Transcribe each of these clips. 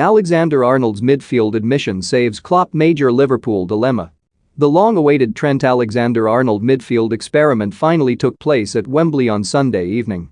Alexander-Arnold's midfield admission saves Klopp major Liverpool dilemma. The long-awaited Trent Alexander-Arnold midfield experiment finally took place at Wembley on Sunday evening.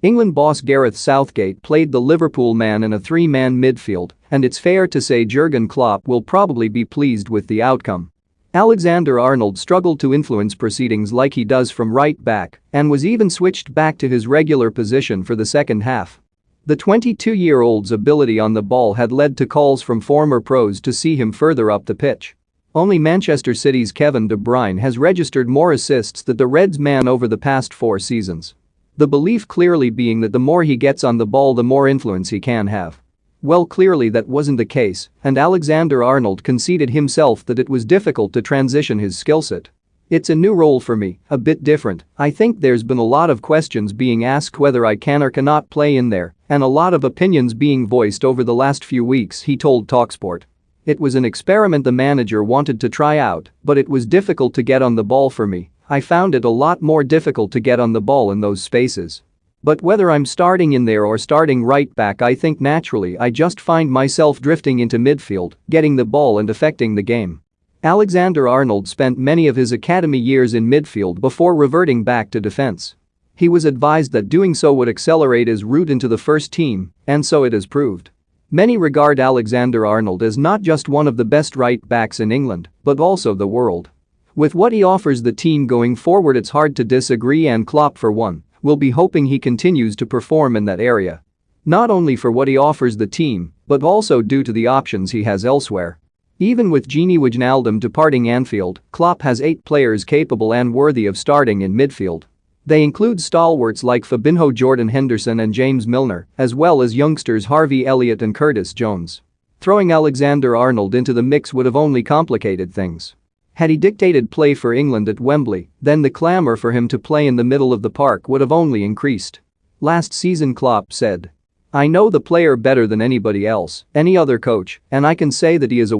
England boss Gareth Southgate played the Liverpool man in a three-man midfield, and it's fair to say Jurgen Klopp will probably be pleased with the outcome. Alexander-Arnold struggled to influence proceedings like he does from right back and was even switched back to his regular position for the second half. The 22-year-old's ability on the ball had led to calls from former pros to see him further up the pitch. Only Manchester City's Kevin De Bruyne has registered more assists than the Reds' man over the past 4 seasons. The belief clearly being that the more he gets on the ball the more influence he can have. Well, clearly that wasn't the case, and Alexander-Arnold conceded himself that it was difficult to transition his skill set. "It's a new role for me, a bit different. I think there's been a lot of questions being asked whether I can or cannot play in there, and a lot of opinions being voiced over the last few weeks," he told TalkSport. "It was an experiment the manager wanted to try out, but it was difficult to get on the ball for me. I found it a lot more difficult to get on the ball in those spaces. But whether I'm starting in there or starting right back, I think naturally I just find myself drifting into midfield, getting the ball and affecting the game." Alexander-Arnold spent many of his academy years in midfield before reverting back to defense. He was advised that doing so would accelerate his route into the first team, and so it has proved. Many regard Alexander-Arnold as not just one of the best right backs in England, but also the world. With what he offers the team going forward, it's hard to disagree, and Klopp, for one, will be hoping he continues to perform in that area. Not only for what he offers the team, but also due to the options he has elsewhere. Even with Gini Wijnaldum departing Anfield, Klopp has 8 players capable and worthy of starting in midfield. They include stalwarts like Fabinho, Jordan Henderson and James Milner, as well as youngsters Harvey Elliott and Curtis Jones. Throwing Alexander-Arnold into the mix would have only complicated things. Had he dictated play for England at Wembley, then the clamour for him to play in the middle of the park would have only increased. Last season Klopp said, "I know the player better than anybody else, any other coach, and I can say that he is a